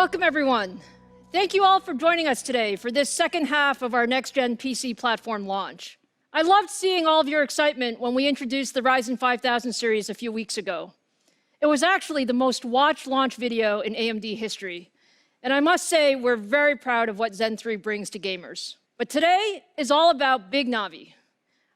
Welcome, everyone. Thank you all for joining us today for this second half of our next-gen PC platform launch. I loved seeing all of your excitement when we introduced the Ryzen 5000 series a few weeks ago. It was actually the most watched launch video in AMD history. And I must say, we're very proud of what Zen 3 brings to gamers. But today is all about Big Navi.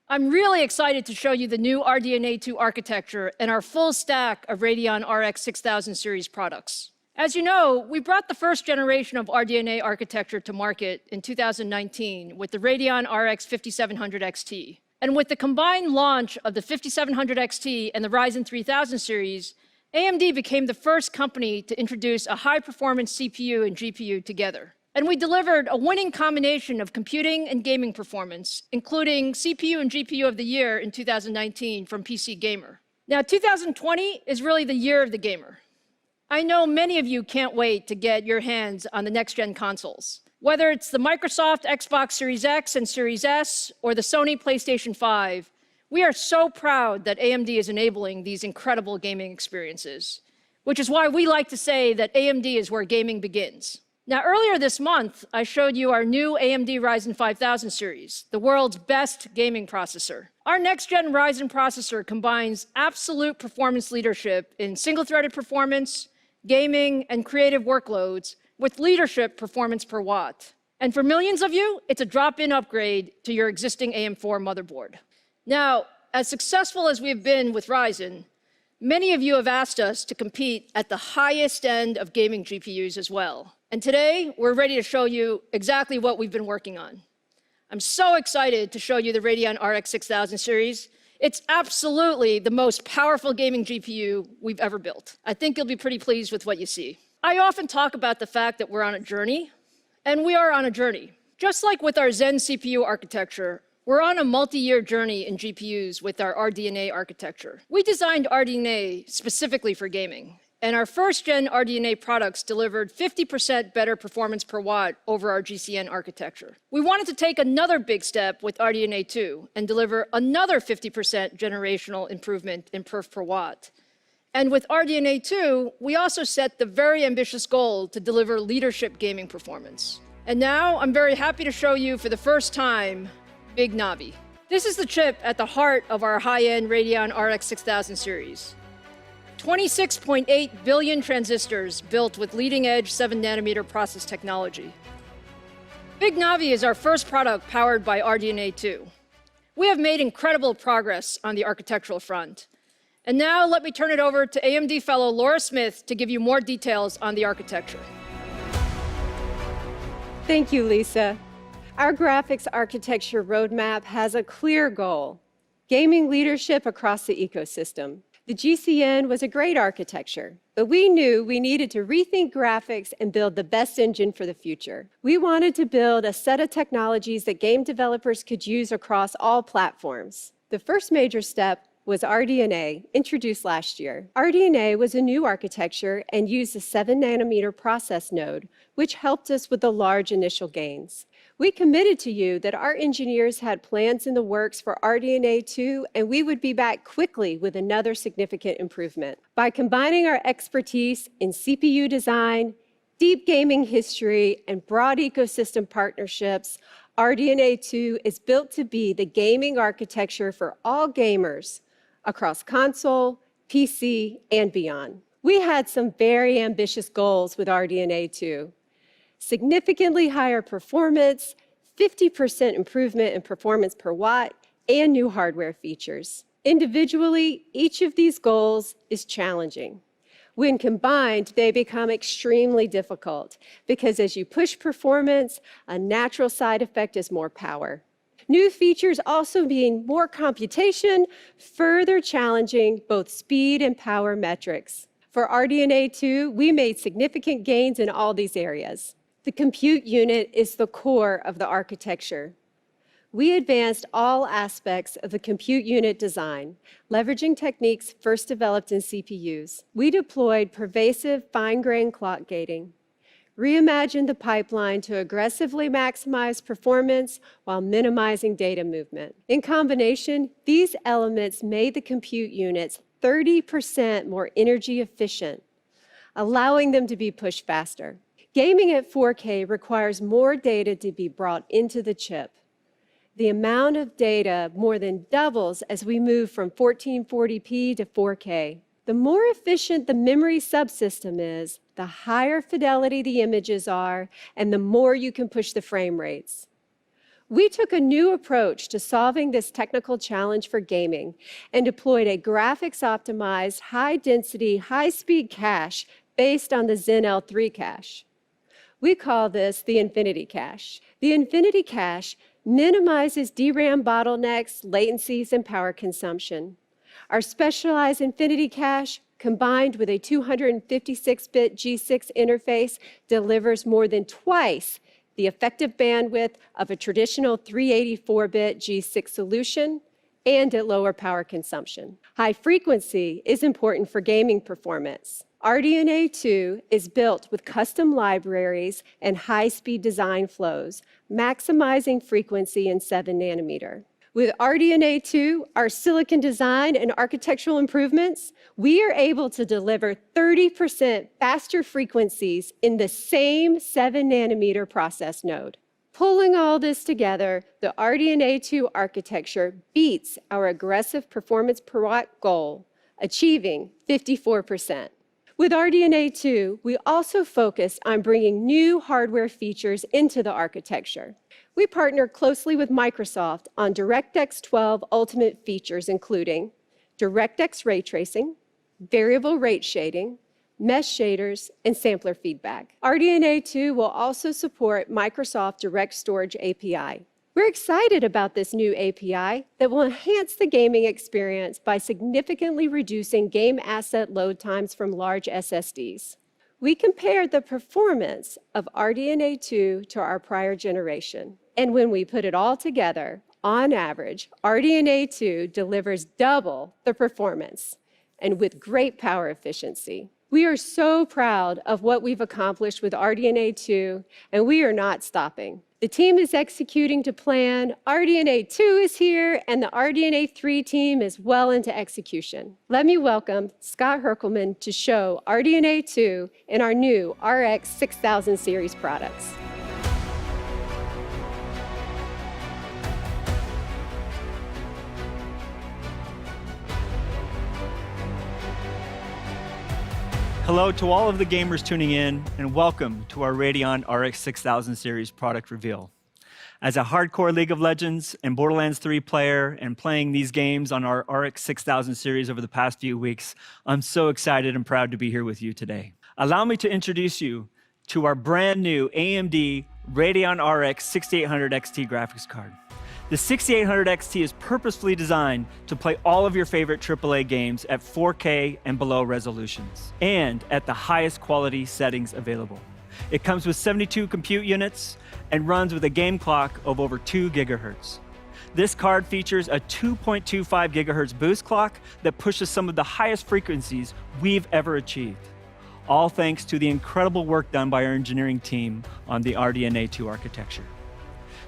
I'm really excited to show you the new RDNA 2 architecture and our full stack of Radeon RX 6000 series products. As you know, we brought the first generation of RDNA architecture to market in 2019 with the Radeon RX 5700 XT. And with the combined launch of the 5700 XT and the Ryzen 3000 series, AMD became the first company to introduce a high-performance CPU and GPU together. And we delivered a winning combination of computing and gaming performance, including CPU and GPU of the year in 2019 from PC Gamer. Now, 2020 is really the year of the gamer. I know many of you can't wait to get your hands on the next-gen consoles. Whether it's the Microsoft Xbox Series X and Series S or the Sony PlayStation 5, we are so proud that AMD is enabling these incredible gaming experiences, which is why we like to say that AMD is where gaming begins. Now, earlier this month, I showed you our new AMD Ryzen 5000 series, the world's best gaming processor. Our next-gen Ryzen processor combines absolute performance leadership in single-threaded performance, gaming, and creative workloads with leadership performance per watt. And for millions of you, it's a drop-in upgrade to your existing AM4 motherboard. Now, as successful as we've been with Ryzen, many of you have asked us to compete at the highest end of gaming GPUs as well. And today, we're ready to show you exactly what we've been working on. I'm so excited to show you the Radeon RX 6000 series. It's absolutely the most powerful gaming GPU we've ever built. I think you'll be pretty pleased with what you see. I often talk about the fact that we're on a journey, and we are on a journey. Just like with our Zen CPU architecture, we're on a multi-year journey in GPUs with our RDNA architecture. We designed RDNA specifically for gaming, and our first-gen RDNA products delivered 50% better performance per watt over our GCN architecture. We wanted to take another big step with RDNA 2 and deliver another 50% generational improvement in perf per watt. And with RDNA 2, we also set the very ambitious goal to deliver leadership gaming performance. And now I'm very happy to show you for the first time Big Navi. This is the chip at the heart of our high-end Radeon RX 6000 series. 26.8 billion transistors built with leading-edge 7-nanometer process technology. Big Navi is our first product powered by RDNA 2. We have made incredible progress on the architectural front. And now let me turn it over to AMD fellow Laura Smith to give you more details on the architecture. Thank you, Lisa. Our graphics architecture roadmap has a clear goal: gaming leadership across the ecosystem. The GCN was a great architecture, but we knew we needed to rethink graphics and build the best engine for the future. We wanted to build a set of technologies that game developers could use across all platforms. The first major step was RDNA, introduced last year. RDNA was a new architecture and used a 7-nanometer process node, which helped us with the large initial gains. We committed to you that our engineers had plans in the works for RDNA 2, and we would be back quickly with another significant improvement. By combining our expertise in CPU design, deep gaming history, and broad ecosystem partnerships, RDNA 2 is built to be the gaming architecture for all gamers across console, PC, and beyond. We had some very ambitious goals with RDNA 2. Significantly higher performance, 50% improvement in performance per watt, and new hardware features. Individually, each of these goals is challenging. When combined, they become extremely difficult because as you push performance, a natural side effect is more power. New features also mean more computation, further challenging both speed and power metrics. For RDNA 2, we made significant gains in all these areas. The compute unit is the core of the architecture. We advanced all aspects of the compute unit design, leveraging techniques first developed in CPUs. We deployed pervasive fine-grained clock gating, reimagined the pipeline to aggressively maximize performance while minimizing data movement. In combination, these elements made the compute units 30% more energy efficient, allowing them to be pushed faster. Gaming at 4K requires more data to be brought into the chip. The amount of data more than doubles as we move from 1440p to 4K. The more efficient the memory subsystem is, the higher fidelity the images are, and the more you can push the frame rates. We took a new approach to solving this technical challenge for gaming and deployed a graphics-optimized, high-density, high-speed cache based on the Zen L3 cache. We call this the Infinity Cache. The Infinity Cache minimizes DRAM bottlenecks, latencies, and power consumption. Our specialized Infinity Cache, combined with a 256-bit G6 interface, delivers more than twice the effective bandwidth of a traditional 384-bit G6 solution and at lower power consumption. High frequency is important for gaming performance. RDNA 2 is built with custom libraries and high-speed design flows, maximizing frequency in 7 nanometer. With RDNA 2, our silicon design and architectural improvements, we are able to deliver 30% faster frequencies in the same 7 nanometer process node. Pulling all this together, the RDNA 2 architecture beats our aggressive performance per watt goal, achieving 54%. With RDNA 2, we also focused on bringing new hardware features into the architecture. We partnered closely with Microsoft on DirectX 12 Ultimate features, including DirectX ray tracing, variable rate shading, mesh shaders, and sampler feedback. RDNA 2 will also support Microsoft Direct Storage API. We're excited about this new API that will enhance the gaming experience by significantly reducing game asset load times from large SSDs. We compared the performance of RDNA 2 to our prior generation. And when we put it all together, on average, RDNA 2 delivers double the performance and with great power efficiency. We are so proud of what we've accomplished with RDNA 2, and we are not stopping. The team is executing to plan, RDNA 2 is here, and the RDNA 3 team is well into execution. Let me welcome Scott Herkelman to show RDNA 2 in our new rx6000 series products. Hello to all of the gamers tuning in, and welcome to our Radeon RX6000 series product reveal. As a hardcore League of Legends and Borderlands 3 player and playing these games on our RX6000 series over the past few weeks, I'm so excited and proud to be here with you today. Allow me to introduce you to our brand new AMD Radeon RX 6800 XT graphics card. The 6800 XT is purposefully designed to play all of your favorite AAA games at 4K and below resolutions, and at the highest quality settings available. It comes with 72 compute units and runs with a game clock of over 2 gigahertz. This card features a 2.25 gigahertz boost clock that pushes some of the highest frequencies we've ever achieved, all thanks to the incredible work done by our engineering team on the RDNA 2 architecture.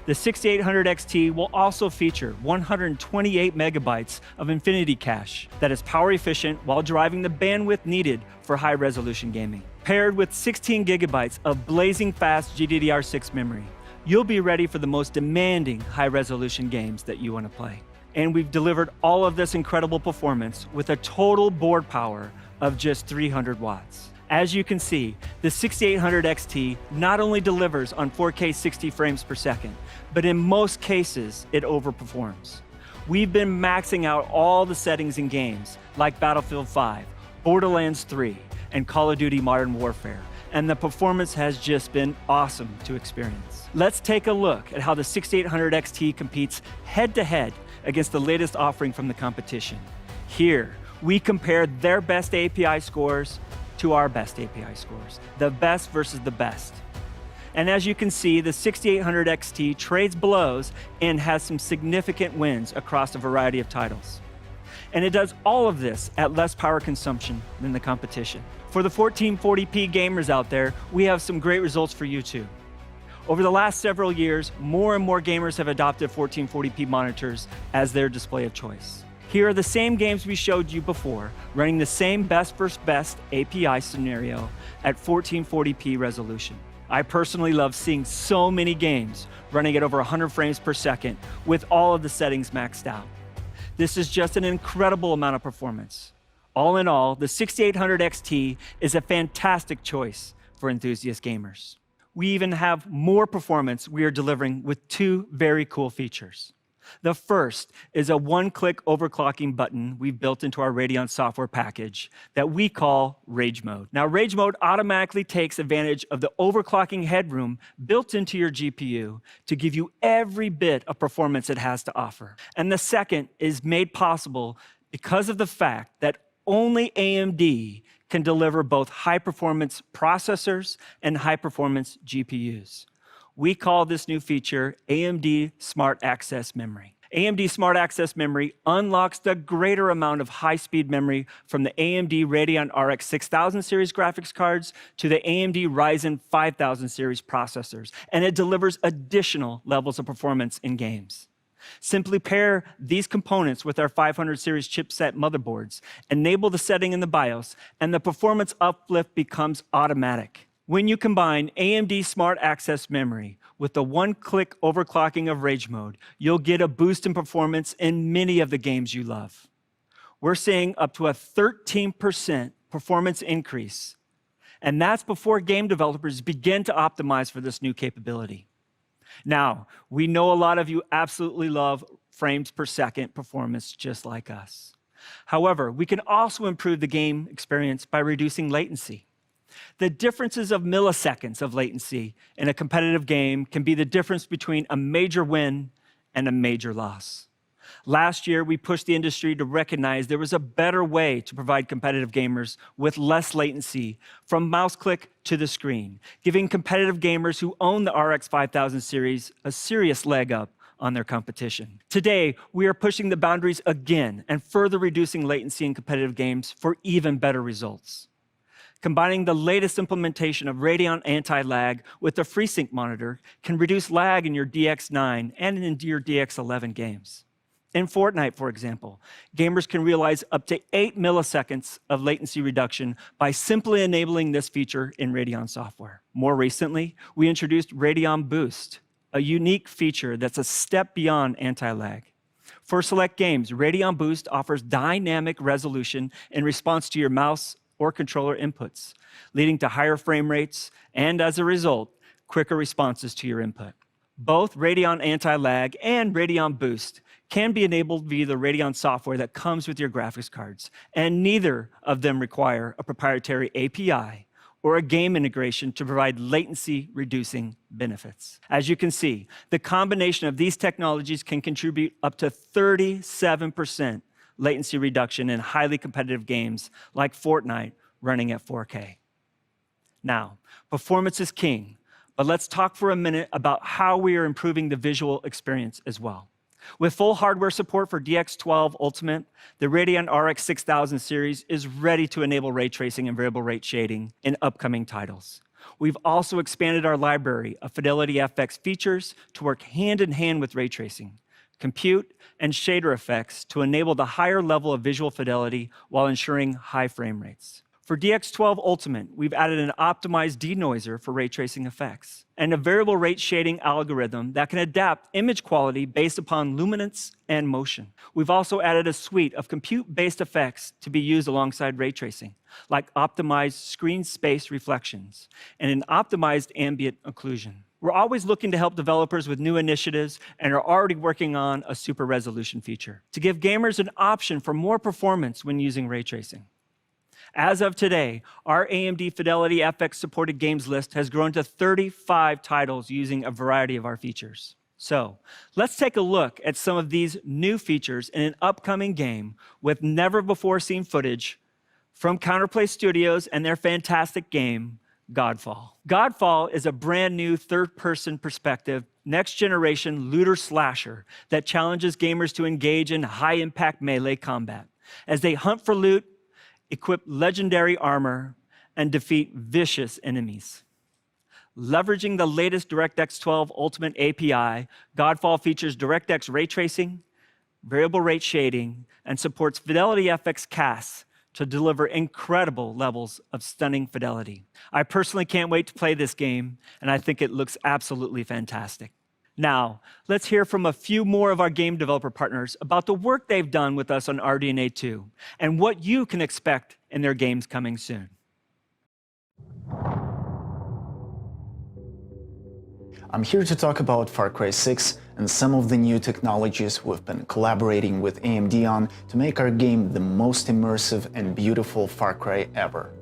The 6800 XT will also feature 128 megabytes of Infinity Cache that is power efficient while driving the bandwidth needed for high-resolution gaming. Paired with 16 gigabytes of blazing fast GDDR6 memory, you'll be ready for the most demanding high-resolution games that you want to play. And we've delivered all of this incredible performance with a total board power of just 300 watts. As you can see, the 6800 XT not only delivers on 4K 60 frames per second, but in most cases, it overperforms. We've been maxing out all the settings in games like Battlefield 5, Borderlands 3, and Call of Duty Modern Warfare, and the performance has just been awesome to experience. Let's take a look at how the 6800 XT competes head-to-head against the latest offering from the competition. Here, we compare their best API scores to our best API scores, the best versus the best. And as you can see, the 6800 XT trades blows and has some significant wins across a variety of titles. And it does all of this at less power consumption than the competition. For the 1440p gamers out there, we have some great results for you too. Over the last several years, more and more gamers have adopted 1440p monitors as their display of choice. Here are the same games we showed you before, running the same best versus best API scenario at 1440p resolution. I personally love seeing so many games running at over 100 frames per second with all of the settings maxed out. This is just an incredible amount of performance. All in all, the 6800 XT is a fantastic choice for enthusiast gamers. We even have more performance we are delivering with two very cool features. The first is a one-click overclocking button we've built into our Radeon software package that we call Rage Mode. Now, Rage Mode automatically takes advantage of the overclocking headroom built into your GPU to give you every bit of performance it has to offer. And the second is made possible because of the fact that only AMD can deliver both high-performance processors and high-performance GPUs. We call this new feature AMD Smart Access Memory. AMD Smart Access Memory unlocks the greater amount of high-speed memory from the AMD Radeon RX6000 series graphics cards to the AMD Ryzen 5000 series processors, and it delivers additional levels of performance in games. Simply pair these components with our 500 series chipset motherboards, enable the setting in the BIOS, and the performance uplift becomes automatic. When you combine AMD Smart Access Memory with the one-click overclocking of Rage Mode, you'll get a boost in performance in many of the games you love. We're seeing up to a 13% performance increase, and that's before game developers begin to optimize for this new capability. Now, we know a lot of you absolutely love frames per second performance just like us. However, we can also improve the game experience by reducing latency. The differences of milliseconds of latency in a competitive game can be the difference between a major win and a major loss. Last year, we pushed the industry to recognize there was a better way to provide competitive gamers with less latency from mouse click to the screen, giving competitive gamers who own the RX 5000 series a serious leg up on their competition. Today, we are pushing the boundaries again and further reducing latency in competitive games for even better results. Combining the latest implementation of Radeon Anti-Lag with the FreeSync monitor can reduce lag in your DX9 and in your DX11 games. In Fortnite, for example, gamers can realize up to 8 milliseconds of latency reduction by simply enabling this feature in Radeon software. More recently, we introduced Radeon Boost, a unique feature that's a step beyond anti-lag. For select games, Radeon Boost offers dynamic resolution in response to your mouse or controller inputs, leading to higher frame rates and, as a result, quicker responses to your input. Both Radeon Anti-Lag and Radeon Boost can be enabled via the Radeon software that comes with your graphics cards, and neither of them require a proprietary API or a game integration to provide latency-reducing benefits. As you can see, the combination of these technologies can contribute up to 37% latency reduction in highly competitive games like Fortnite running at 4K. Now, performance is king, but let's talk for a minute about how we are improving the visual experience as well. With full hardware support for DX12 Ultimate, the Radeon RX 6000 series is ready to enable ray tracing and variable rate shading in upcoming titles. We've also expanded our library of Fidelity FX features to work hand in hand with ray tracing, compute, and shader effects to enable the higher level of visual fidelity while ensuring high frame rates. For DX12 Ultimate, we've added an optimized denoiser for ray tracing effects and a variable rate shading algorithm that can adapt image quality based upon luminance and motion. We've also added a suite of compute-based effects to be used alongside ray tracing, like optimized screen space reflections and an optimized ambient occlusion. We're always looking to help developers with new initiatives and are already working on a super resolution feature to give gamers an option for more performance when using ray tracing. As of today, our AMD Fidelity FX supported games list has grown to 35 titles using a variety of our features. So let's take a look at some of these new features in an upcoming game with never-before-seen footage from Counterplay Studios and their fantastic game, Godfall. Godfall is a brand new third-person perspective, next-generation looter slasher that challenges gamers to engage in high-impact melee combat as they hunt for loot, equip legendary armor, and defeat vicious enemies. Leveraging the latest DirectX 12 Ultimate API, Godfall features DirectX ray tracing, variable rate shading, and supports Fidelity FX casts to deliver incredible levels of stunning fidelity. I personally can't wait to play this game, and I think it looks absolutely fantastic. Now, let's hear from a few more of our game developer partners about the work they've done with us on RDNA 2 and what you can expect in their games coming soon. I'm here to talk about Far Cry 6 and some of the new technologies we've been collaborating with AMD on to make our game the most immersive and beautiful Far Cry ever.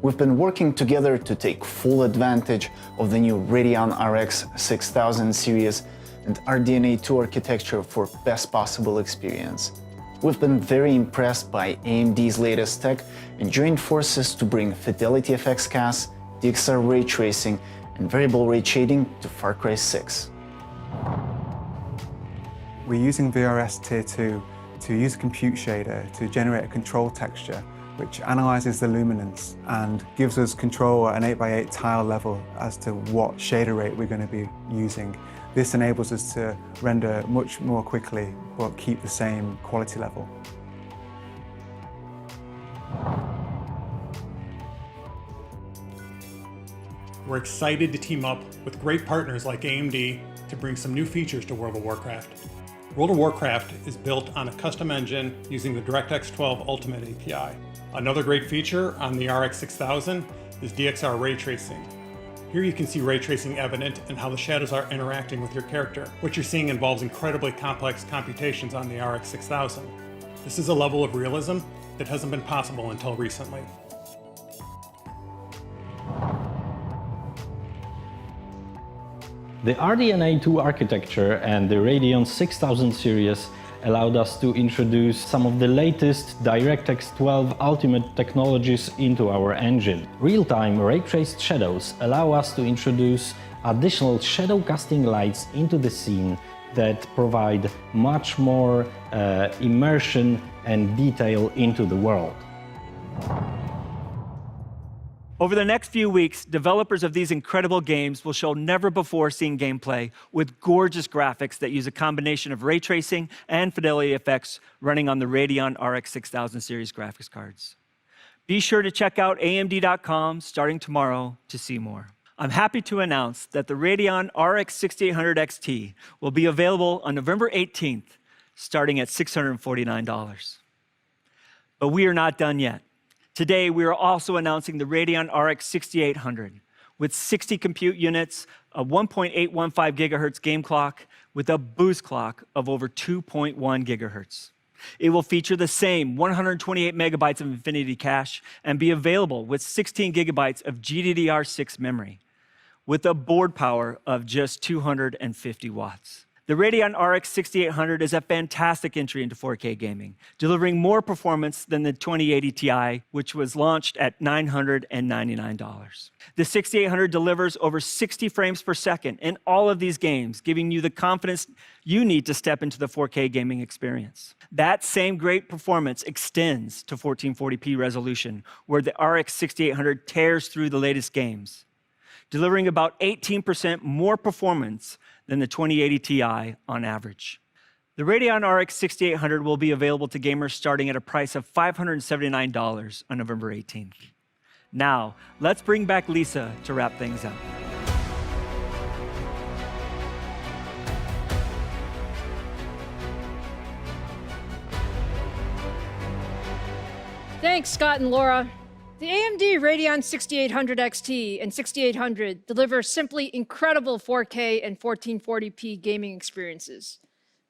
We've been working together to take full advantage of the new Radeon RX 6000 series and RDNA 2 architecture for best possible experience. We've been very impressed by AMD's latest tech and joined forces to bring Fidelity FX CAS, DXR ray tracing, and variable rate shading to Far Cry 6. We're using VRS Tier 2 to use a compute shader to generate a control texture which analyzes the luminance and gives us control at an 8x8 tile level as to what shader rate we're going to be using. This enables us to render much more quickly but keep the same quality level. We're excited to team up with great partners like AMD to bring some new features to World of Warcraft. World of Warcraft is built on a custom engine using the DirectX 12 Ultimate API. Another great feature on the RX 6000 is DXR ray tracing. Here you can see ray tracing evident in how the shadows are interacting with your character. What you're seeing involves incredibly complex computations on the RX 6000. This is a level of realism that hasn't been possible until recently. The RDNA 2 architecture and the Radeon 6000 series allowed us to introduce some of the latest DirectX 12 Ultimate technologies into our engine. Real-time ray-traced shadows allow us to introduce additional shadow casting lights into the scene that provide much more immersion and detail into the world. Over the next few weeks, developers of these incredible games will show never-before-seen gameplay with gorgeous graphics that use a combination of ray tracing and fidelity effects running on the Radeon RX 6000 series graphics cards. Be sure to check out AMD.com starting tomorrow to see more. I'm happy to announce that the Radeon RX 6800 XT will be available on November 18th, starting at $649. But we are not done yet. Today, we are also announcing the Radeon RX 6800 with 60 compute units, a 1.815 gigahertz game clock with a boost clock of over 2.1 gigahertz. It will feature the same 128 megabytes of Infinity cache and be available with 16 gigabytes of GDDR6 memory with a board power of just 250 watts. The Radeon RX 6800 is a fantastic entry into 4K gaming, delivering more performance than the 2080 Ti, which was launched at $999. The 6800 delivers over 60 frames per second in all of these games, giving you the confidence you need to step into the 4K gaming experience. That same great performance extends to 1440p resolution, where the RX 6800 tears through the latest games, delivering about 18% more performance than the 2080 Ti on average. The Radeon RX 6800 will be available to gamers starting at a price of $579 on November 18th. Now, let's bring back Lisa to wrap things up. Thanks, Scott and Laura. The AMD Radeon 6800 XT and 6800 deliver simply incredible 4K and 1440p gaming experiences.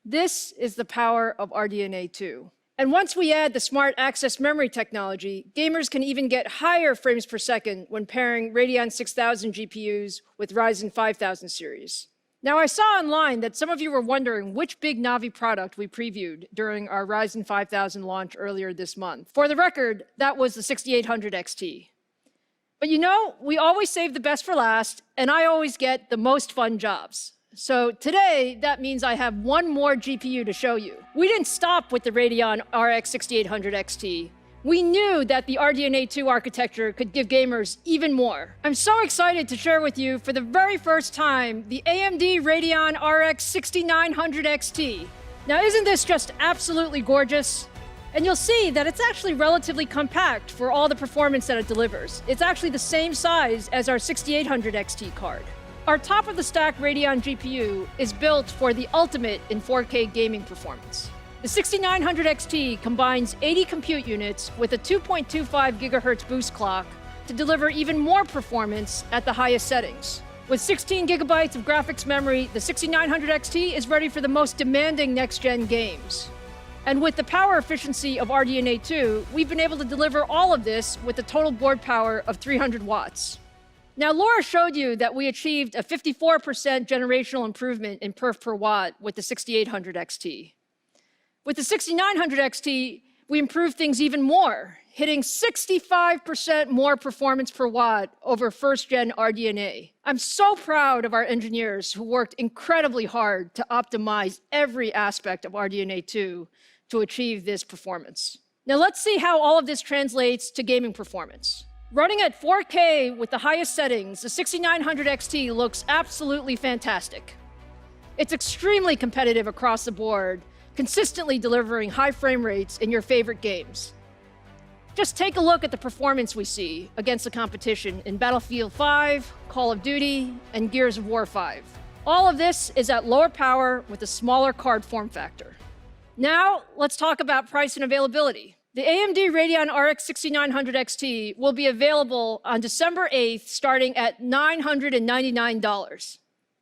This is the power of RDNA 2. And once we add the smart access memory technology, gamers can even get higher frames per second when pairing Radeon 6000 GPUs with Ryzen 5000 series. Now, I saw online that some of you were wondering which big Navi product we previewed during our Ryzen 5000 launch earlier this month. For the record, that was the 6800 XT. But you know, we always save the best for last, and I always get the most fun jobs. So today, that means I have one more GPU to show you. We didn't stop with the Radeon RX 6800 XT. We knew that the RDNA 2 architecture could give gamers even more. I'm so excited to share with you for the very first time the AMD Radeon RX 6900 XT. Now, isn't this just absolutely gorgeous? And you'll see that it's actually relatively compact for all the performance that it delivers. It's actually the same size as our 6800 XT card. Our top-of-the-stack Radeon GPU is built for the ultimate in 4K gaming performance. The 6900 XT combines 80 compute units with a 2.25 GHz boost clock to deliver even more performance at the highest settings. With 16 gigabytes of graphics memory, the 6900 XT is ready for the most demanding next-gen games. And with the power efficiency of RDNA 2, we've been able to deliver all of this with a total board power of 300 watts. Now, Laura showed you that we achieved a 54% generational improvement in perf per watt with the 6800 XT. With the 6900 XT, we improved things even more, hitting 65% more performance per watt over first-gen RDNA. I'm so proud of our engineers who worked incredibly hard to optimize every aspect of RDNA 2 to achieve this performance. Now let's see how all of this translates to gaming performance. Running at 4K with the highest settings, the 6900 XT looks absolutely fantastic. It's extremely competitive across the board, consistently delivering high frame rates in your favorite games. Just take a look at the performance we see against the competition in Battlefield 5, Call of Duty, and Gears of War 5. All of this is at lower power with a smaller card form factor. Now, let's talk about price and availability. The AMD Radeon RX 6900 XT will be available on December 8th, starting at $999.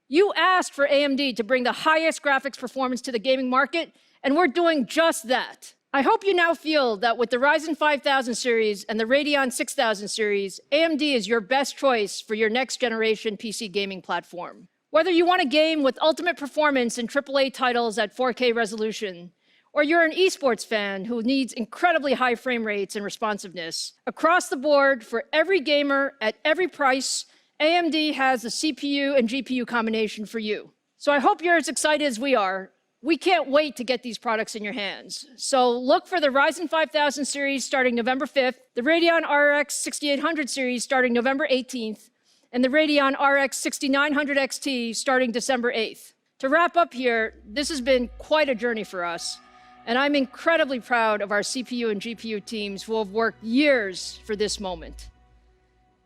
You asked for AMD to bring the highest graphics performance to the gaming market, and we're doing just that. I hope you now feel that with the Ryzen 5000 series and the Radeon 6000 series, AMD is your best choice for your next generation PC gaming platform. Whether you want a game with ultimate performance in AAA titles at 4K resolution, or you're an esports fan who needs incredibly high frame rates and responsiveness, across the board, for every gamer at every price, AMD has the CPU and GPU combination for you. So I hope you're as excited as we are. We can't wait to get these products in your hands. So look for the Ryzen 5000 series starting November 5th, the Radeon RX 6800 series starting November 18th, and the Radeon RX 6900 XT starting December 8th. To wrap up here, this has been quite a journey for us, and I'm incredibly proud of our CPU and GPU teams who have worked years for this moment.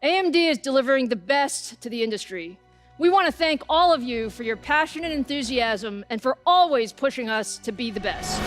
AMD is delivering the best to the industry. We want to thank all of you for your passion and enthusiasm and for always pushing us to be the best.